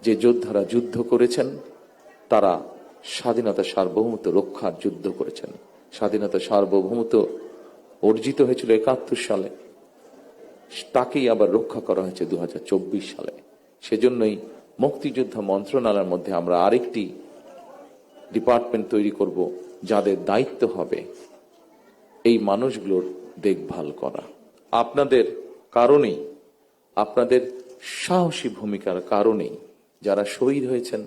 যে যোদ্ধারা যুদ্ধ করেছেন তারা স্বাধীনতা সার্বভৌমত্ব রক্ষার যুদ্ধ করেছেন। স্বাধীনতা সার্বভৌমত্ব অর্জিত হয়েছিল ৭১ সালে, তাকেই আবার রক্ষা করা হয়েছে ২০২৪ সালে। সেজন্যই মুক্তিযোদ্ধা মন্ত্রণালয়ের মধ্যে আমরা আরেকটি ডিপার্টমেন্ট তৈরি করব, যাদের দায়িত্ব হবে এই মানুষগুলোর দেখভাল করা। আপনাদের কারণেই, আপনাদের সাহসী ভূমিকার কারণেই যারা শহীদ হয়েছেন,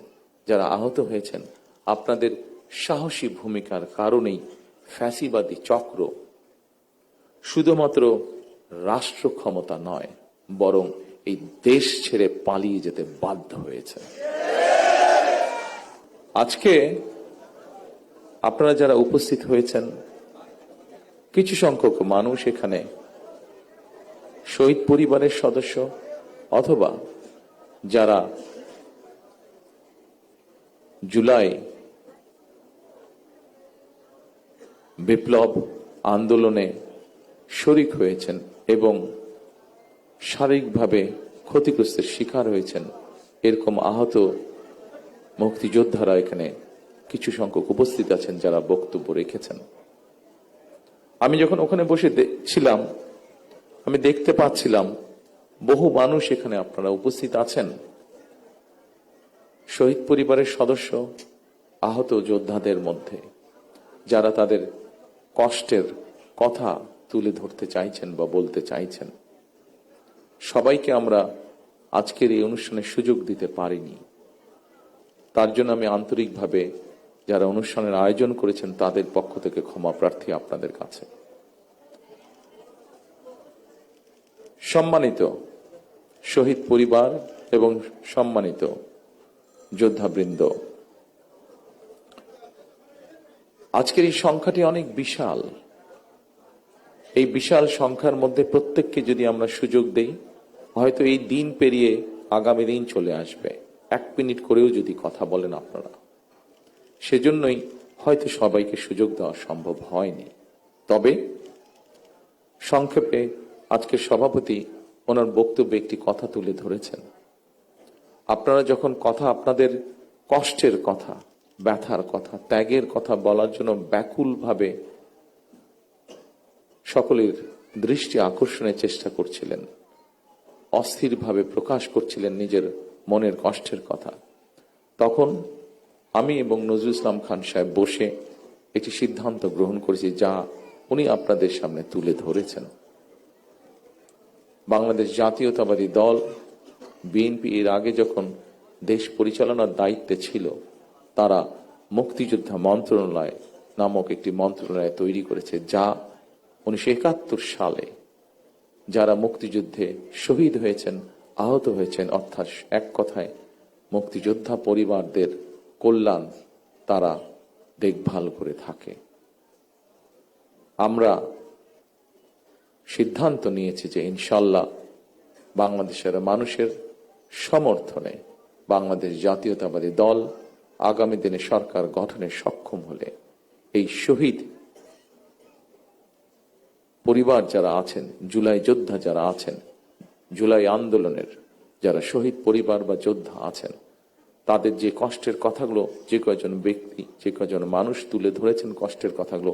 যারা আহত হয়েছেন, আপনাদের সাহসী ভূমিকার কারণেই ফ্যাসিবাদী চক্র শুধুমাত্র রাষ্ট্র ক্ষমতা নয়, বরং এই দেশ ছেড়ে পালিয়ে যেতে বাধ্য হয়েছে। আজকে আপনারা যারা উপস্থিত হয়েছেন, কিছু সংখ্যক মানুষ এখানে শহীদ পরিবারের সদস্য অথবা যারা জুলাই বিপ্লব আন্দোলনে শরিক হয়েছেন এবং শারীরিকভাবে ক্ষতিগ্রস্তের শিকার হয়েছেন, এরকম আহত মুক্তিযোদ্ধারা এখানে কিছু সংখ্যক উপস্থিত আছেন যারা বক্তব্য রেখেছেন। আমি যখন ওখানে বসে ছিলাম, আমি দেখতে পাচ্ছিলাম বহু মানুষ এখানে আপনারা উপস্থিত আছেন, শহীদ পরিবারের সদস্য, আহত যোদ্ধাদের মধ্যে যারা তাদের কষ্টের কথা তুলে ধরতে চাইছেন বা বলতে চাইছেন। সবাইকে আমরা আজকের এই অনুষ্ঠানের সুযোগ দিতে পারিনি, তার জন্য আমি আন্তরিকভাবে যারা অনুষ্ঠানের আয়োজন করেছেন তাদের পক্ষ থেকে ক্ষমা প্রার্থী আপনাদের কাছে। সম্মানিত শহীদ পরিবার এবং সম্মানিত যোদ্ধাবৃন্দ, আজকের এই সংখ্যাটি অনেক বিশাল। এই বিশাল সংখ্যার মধ্যে প্রত্যেককে যদি আমরা সুযোগ দেই, হয়তো এই দিন পেরিয়ে আগামী দিন চলে আসবে। 1 মিনিট করেও যদি কথা বলেন আপনারা, সেজন্যই হয়তো সবাইকে সুযোগ দেওয়া সম্ভব হয়নি। তবে সংক্ষেপে আজকের সভাপতি ওনার বক্তব্যে একটি কথা তুলে ধরেছেন। আপনারা যখন কথা, আপনাদের কষ্টের কথা, ব্যথার কথা, ত্যাগের কথা বলার জন্য ব্যাকুলভাবে সকলের দৃষ্টি আকর্ষণের চেষ্টা করছিলেন, অস্থিরভাবে প্রকাশ করছিলেন নিজের মনের কষ্টের কথা, তখন আমি এবং নজরুল ইসলাম খান সাহেব বসে একটি সিদ্ধান্ত গ্রহণ করেছি, যা উনি আপনাদের সামনে তুলে ধরেছেন। বাংলাদেশ জাতীয়তাবাদী দল বিএনপি এর আগে যখন দেশ পরিচালনার দায়িত্বে ছিল, তারা মুক্তিযোদ্ধা মন্ত্রণালয় নামক একটি মন্ত্রণালয় তৈরি করেছে, যা 1971 সালে যারা মুক্তিযুদ্ধে শহীদ হয়েছেন, আহত হয়েছেন, অর্থাৎ এক কথায় মুক্তিযোদ্ধা পরিবারদের কল্যাণ তারা দেখভাল করে থাকে। আমরা সিদ্ধান্ত নিয়েছি যে ইনশাল্লাহ বাংলাদেশের মানুষের সমর্থনে বাংলাদেশ জাতীয়তাবাদী দল আগামী দিনে সরকার গঠনে সক্ষম হলে এই শহীদ পরিবার যারা আছেন, জুলাই যোদ্ধা যারা আছেন, জুলাই আন্দোলনের যারা শহীদ পরিবার বা যোদ্ধা আছেন, তাদের যে কষ্টের কথাগুলো যে কয়জন ব্যক্তি, যে কয়জন মানুষ তুলে ধরেছেন কষ্টের কথাগুলো,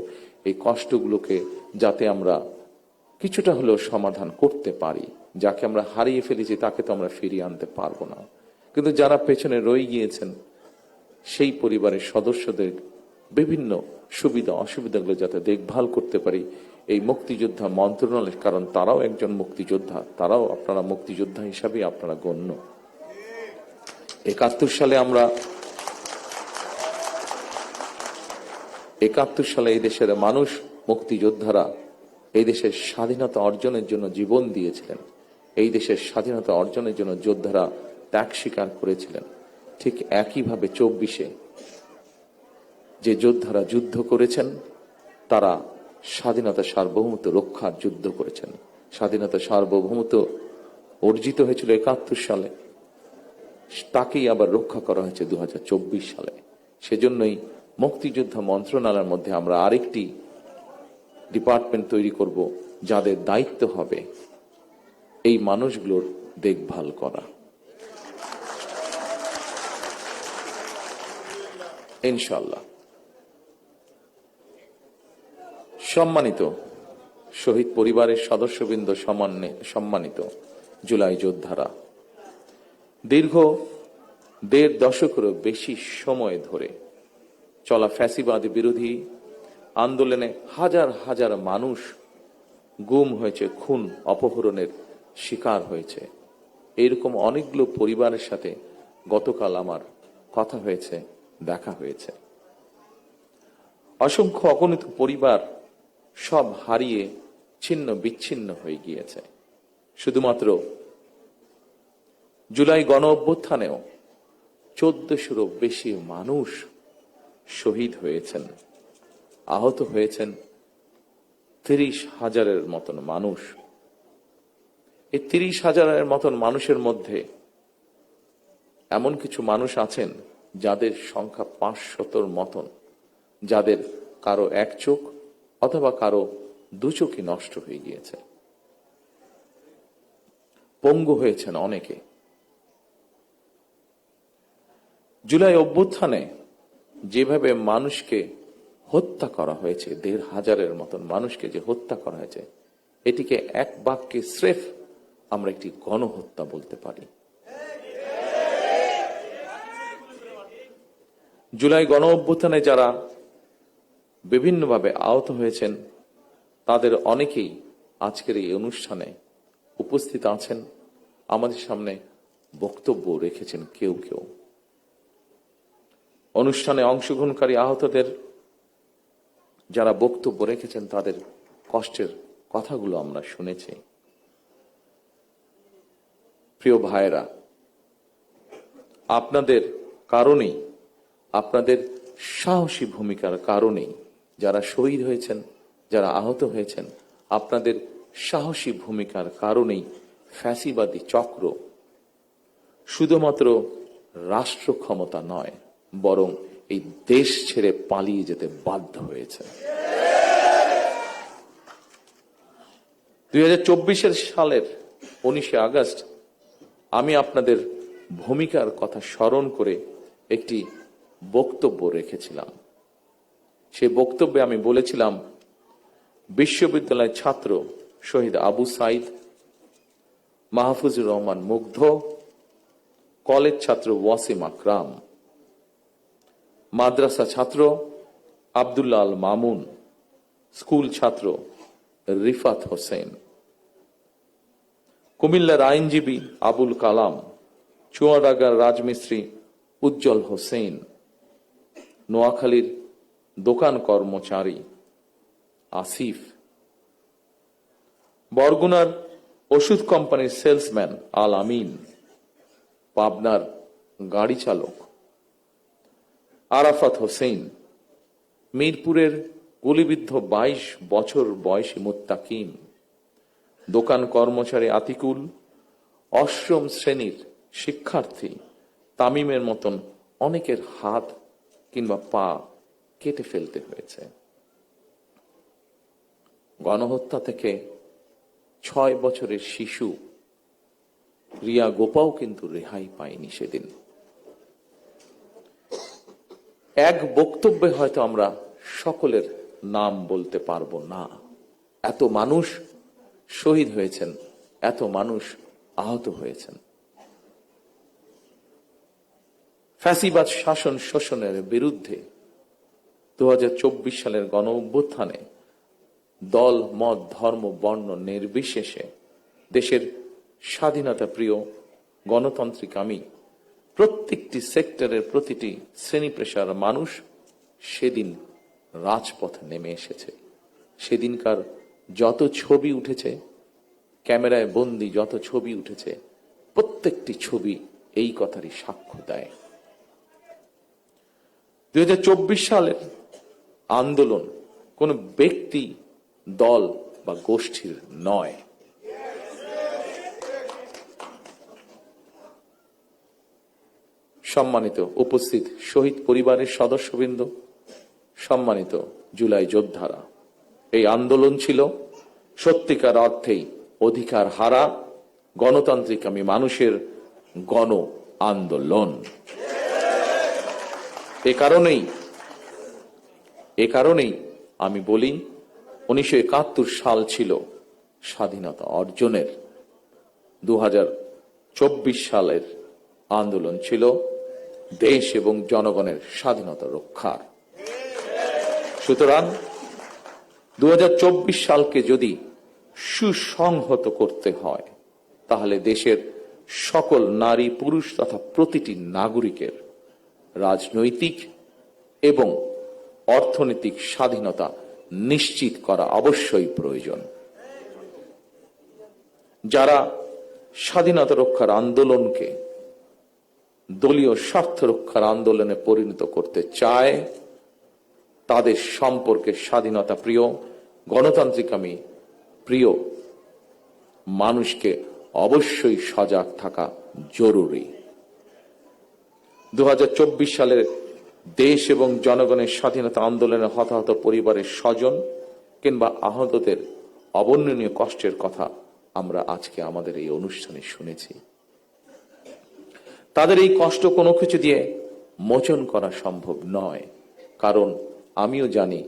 এই কষ্টগুলোকে যাতে আমরা কিছুটা হলেও সমাধান করতে পারি। যাকে আমরা হারিয়ে ফেলেছি তাকে তো আমরা ফিরিয়ে আনতে পারবো না, কিন্তু যারা পেছনে রয়ে গিয়েছেন সেই পরিবারের সদস্যদের বিভিন্ন সুবিধা অসুবিধাগুলো যাতে দেখভাল করতে পারি এই মুক্তিযোদ্ধা মন্ত্রণালয়, কারণ তারাও একজন মুক্তিযোদ্ধা, তারাও আপনারা মুক্তিযোদ্ধা হিসাবে আপনারা গণ্য। 71 সালে এই দেশের মানুষ, মুক্তিযোদ্ধারা এই দেশের স্বাধীনতা অর্জনের জন্য জীবন দিয়েছিলেন। এই দেশের স্বাধীনতা অর্জনের জন্য যোদ্ধারা ত্যাগ স্বীকার করেছিলেন। ঠিক একইভাবে 24-এ যে যোদ্ধারা যুদ্ধ করেছেন, তারা স্বাধীনতা সার্বভৌমত্ব রক্ষার যুদ্ধ করেছেন। স্বাধীনতা সার্বভৌমত্ব অর্জিত হয়েছিল 71 সালে, তাকেই আবার রক্ষা করা হয়েছে 2024 সালে। সেজন্যই মুক্তিযোদ্ধা মন্ত্রণালয়ের মধ্যে আমরা আরেকটি ডিপার্টমেন্ট তৈরি করব, যাদের দায়িত্ব হবে এই মানুষগুলোর দেখভাল করা। ইনশাআল্লাহ। সম্মানিত শহীদ পরিবারের সদস্যবৃন্দ, সম্মানিত জুলাই যোদ্ধারা, দীর্ঘ ১.৫ দশকেরও বেশি সময় ধরে চলা ফ্যাসিবাদী বিরোধী আন্দোলনে হাজার হাজার মানুষ গুম হয়েছে, খুন অপহরণের শিকার হয়েছে। এইরকম অনেকগুলো পরিবারের সাথে গতকাল আমার কথা হয়েছে, দেখা হয়েছে। অসংখ্য অগণিত পরিবার সব হারিয়ে ছিন্ন বিচ্ছিন্ন হয়ে গিয়েছে। শুধুমাত্র জুলাই গণ অভ্যুত্থানেও ১৪০০-রও বেশি মানুষ শহীদ হয়েছেন, আহত হয়েছেন ৩০,০০০-এর মতন মানুষ। এই ৩০,০০০-এর মতন মানুষের মধ্যে এমন কিছু মানুষ আছেন যাদের সংখ্যা ৫০০-র মতন, যাদের কারো এক চোখ অথবা কারো দু চোখই নষ্ট হয়ে গিয়েছে। পঙ্গু হয়েছেন অনেকে। জুলাই অভ্যুত্থানে যেভাবে মানুষকে হত্যা করা হয়েছে, ১৫০০-এর মতন মানুষকে যে হত্যা করা হয়েছে, এটিকে এক বাক্যে স্রেফ আমরা একটি গণহত্যা বলতে পারি। জুলাই গণ অভ্যুত্থানে যারা বিভিন্নভাবে আহত হয়েছেন তাদের অনেকেই আজকের এই অনুষ্ঠানে উপস্থিত আছেন, আমাদের সামনে বক্তব্য রেখেছেন কেউ কেউ। অনুষ্ঠানে অংশগ্রহণকারী আহতদের যারা বক্তব্য রেখেছেন তাদের কষ্টের কথাগুলো আমরা শুনেছি। প্রিয় ভাইয়েরা, আপনাদের কারণেই, আপনাদের সাহসী ভূমিকার কারণেই যারা শহীদ হয়েছেন, যারা আহত হয়েছেন, আপনাদের সাহসী ভূমিকার কারণেই ফ্যাসিবাদী চক্র শুধুমাত্র রাষ্ট্র ক্ষমতা নয়, বরং এই দেশ ছেড়ে পালিয়ে যেতে বাধ্য হয়েছে। ২০২৪ সালের ১৯ আগস্ট আমি আপনাদের ভূমিকার কথা স্মরণ করে একটি বক্তব্য রেখেছিলাম। সেই বক্তব্যে আমি বলেছিলাম, বিশ্ববিদ্যালয়ের ছাত্র শহীদ আবু সাইদ, মাহফুজুর রহমান মুগ্ধ, কলেজ ছাত্র ওয়াসিম আকরাম, মাদ্রাসা ছাত্র আব্দুল্লাহ আল মামুন, স্কুল ছাত্র রিফাত হোসেন, কুমিল্লার আইনজীবী আবুল কালাম, চুয়াডাঙ্গার রাজমিস্ত্রি উজ্জ্বল হোসেন, নোয়াখালীর দোকান কর্মচারী আসিফ, বরগুনার ওষুধ কোম্পানির সেলসম্যান আল আমিন, পাবনার গাড়ি চালক আরাফাত হোসেন, মিরপুরের গুলিবিদ্ধ ২২ বছর বয়সী মুত্তাকিম, দোকান কর্মচারী আতিকুল, অষ্টম শ্রেণীর শিক্ষার্থী তামিমের মতন অনেকের হাত কিংবা পা কেটে ফেলতে হয়েছে। গণহত্যা থেকে ৬ বছরের শিশু রিয়া গোপাও কিন্তু রেহাই পায়নি সেদিন। এক বক্তব্যে হয়তো আমরা সকলের নাম বলতে পারবো না। এত মানুষ শহীদ হয়েছেন, এত মানুষ আহত হয়েছেন। ফ্যাসিবাদ শাসন শোষণের বিরুদ্ধে ২০২৪ সালের গণ অভ্যুত্থানে দল, মত, ধর্ম, বর্ণ নির্বিশেষে দেশের স্বাধীনতা প্রিয় গণতান্ত্রিক প্রত্যেকটি সেক্টরের প্রতিটি শ্রেণী পেশার মানুষ সেদিন রাজপথে নেমে এসেছে। সেদিনকার যত ছবি উঠেছে, ক্যামেরায় বন্দী যত ছবি উঠেছে, প্রত্যেকটি ছবি এই কথারই সাক্ষ্য দেয়। ২০২৪ সালের আন্দোলন কোন ব্যক্তি, দল বা গোষ্ঠীর নয়। সম্মানিত উপস্থিত শহীদ পরিবারের সদস্যবৃন্দ, সম্মানিত জুলাই যোদ্ধারা, এই আন্দোলন ছিল সত্যিকার অর্থেই অধিকার হারা গণতান্ত্রিক মানুষের গণ আন্দোলন। এ কারণেই আমি বলি 1971 সাল ছিল স্বাধীনতা অর্জনের, 2024 সালের আন্দোলন ছিল দেশ এবং জনগণের স্বাধীনতা রক্ষার। সুতরাং 2024 সালকে যদি সুসংহত করতে হয়, তাহলে দেশের সকল নারী পুরুষ তথা প্রতিটি নাগরিকের রাজনৈতিক এবং অর্থনৈতিক স্বাধীনতা নিশ্চিত করা অবশ্যই প্রয়োজন। যারা স্বাধীনতা রক্ষার আন্দোলনকে দলীয় স্বার্থ রক্ষার আন্দোলনে পরিণত করতে চায়, তাদের সম্পর্কে স্বাধীনতা প্রিয়, গণতান্ত্রিকামী প্রিয় মানুষকে অবশ্যই সজাগ থাকা জরুরি। 2024 সালের দেশ এবং জনগণের স্বাধীনতা আন্দোলনে হতাহত পরিবারের স্বজন কিংবা আহতদের অবর্ণনীয় কষ্টের কথা আমরা আজকে আমাদের এই অনুষ্ঠানে শুনেছি। তাদের এই কষ্ট কোনো কিছু দিয়ে মোচন করা সম্ভব নয়, কারণ আমিও জানি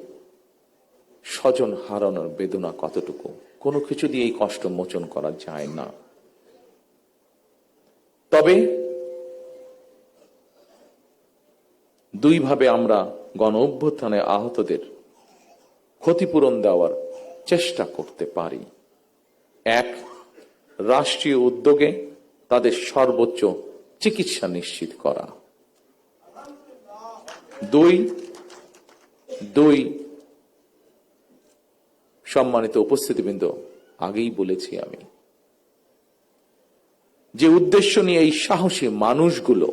স্বজন হারানোর বেদনা কতটুকু। কোনো কিছু দিয়ে এই কষ্ট মোচন করা যায় না। তবে দুইভাবে আমরা গণ অভ্যুত্থানে আহতদের ক্ষতিপূরণ দেওয়ার চেষ্টা করতে পারি। এক, রাষ্ট্রীয় উদ্যোগে তাদের সর্বোচ্চ চিকিৎসা নিশ্চিত করা। দুই, সম্মানিত উপস্থিতিবৃন্দ, আগেই বলেছি আমি যে উদ্দেশ্য নিয়ে এই সাহসী মানুষগুলো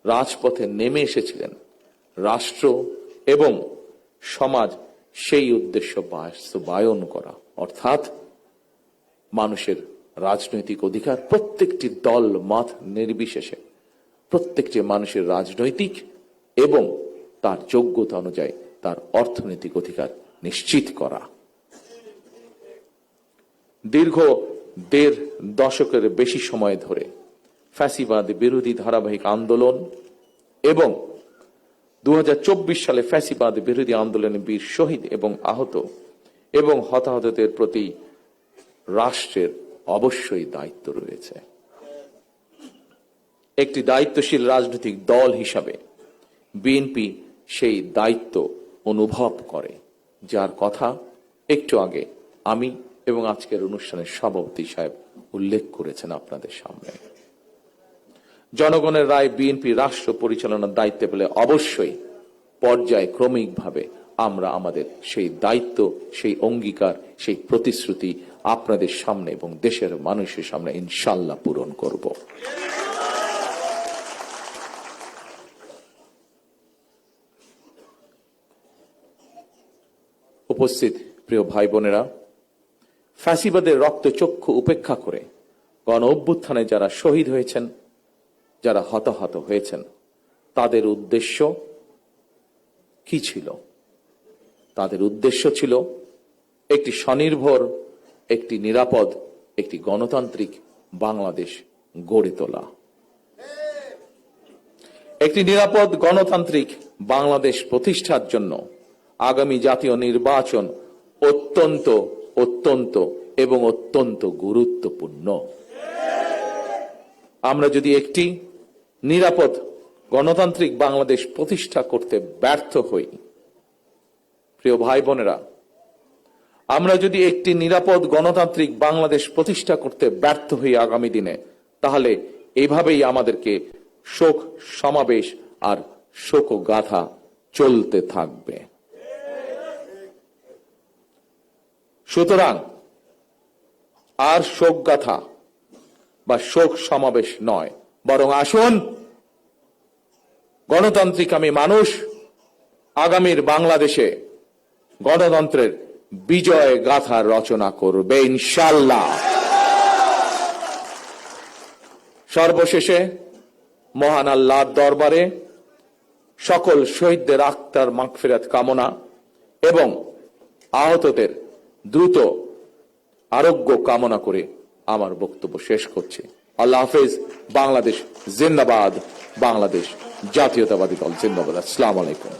রাজপথে নেমে এসেছিলেন, রাষ্ট্র এবং সমাজ সেই উদ্দেশ্য বাস্তবায়ন করা, অর্থাৎ মানুষের রাজনৈতিক অধিকার, প্রত্যেকটি দল মত নির্বিশেষে প্রত্যেকটি মানুষের রাজনৈতিক এবং তার যোগ্যতা অনুযায়ী তার অর্থনৈতিক অধিকার নিশ্চিত করা। দীর্ঘ 1.5 দশকের বেশি সময় ধরে ফ্যাসিবাদ বিরোধী ধারাবাহিক আন্দোলন এবং 2024 সালে ফ্যাসিবাদ বিরোধী আন্দোলনে বীর শহীদ এবং আহত এবং হতাহতদের প্রতি রাষ্ট্রের অবশ্যই দায়িত্ব রয়েছে। একটি দায়িত্বশীল রাজনৈতিক দল হিসাবে বিএনপি সেই দায়িত্ব অনুভব করে, যার কথা একটু আগে আমি এবং আজকের অনুষ্ঠানের সভাপতি সাহেব উল্লেখ করেছেন আপনাদের সামনে। জনগণের রায় বিএনপি রাষ্ট্র পরিচালনার দায়িত্বে পেলে অবশ্যই পর্যায়ক্রমিকভাবে আমরা আমাদের সেই দায়িত্ব, সেই অঙ্গীকার, সেই প্রতিশ্রুতি আপনাদের সামনে এবং দেশের মানুষের সামনে ইনশাআল্লাহ পূরণ করব। উপস্থিত প্রিয় ভাই বোনেরা, ফ্যাসিবাদের রক্তচক্ষু উপেক্ষা করে গণ অভ্যুত্থানে যারা শহীদ হয়েছেন, যারা হতাহত হয়েছেন, তাদের উদ্দেশ্য কি ছিল? তাদের উদ্দেশ্য ছিল একটি স্বনির্ভর, একটি নিরাপদ, একটি গণতান্ত্রিক বাংলাদেশ গড়ে তোলা। একটি নিরাপদ গণতান্ত্রিক বাংলাদেশ প্রতিষ্ঠার জন্য আগামী জাতীয় নির্বাচন অত্যন্ত অত্যন্ত এবং অত্যন্ত গুরুত্বপূর্ণ। আমরা যদি একটি নিরাপদ গণতান্ত্রিক বাংলাদেশ প্রতিষ্ঠা করতে ব্যর্থ হই, প্রিয় ভাই বোনেরা, আমরা যদি একটি নিরাপদ গণতান্ত্রিক বাংলাদেশ প্রতিষ্ঠা করতে ব্যর্থ হই আগামী দিনে, তাহলে এভাবেই আমাদেরকে শোক সমাবেশ আর শোকগাথা চলতে থাকবে। সুতরাং আর শোকগাথা বা শোক সমাবেশ নয়, বরং আসুন গণতান্ত্রিক আমি মানুষ আগামীর বাংলাদেশে গণতন্ত্রের বিজয় গাথা রচনা করবে ইনশাআল্লাহ। সর্বশেষে মহান আল্লাহর দরবারে সকল শহীদদের আত্মার মাগফিরাত কামনা এবং আহতদের দ্রুত আরোগ্য কামনা করে আমার বক্তব্য শেষ করছি। আল্লাহ হাফেজ। বাংলাদেশ জিন্দাবাদ, বাংলাদেশ জাতীয়তাবাদী দল জিন্দাবাদ। আসসালামু আলাইকুম।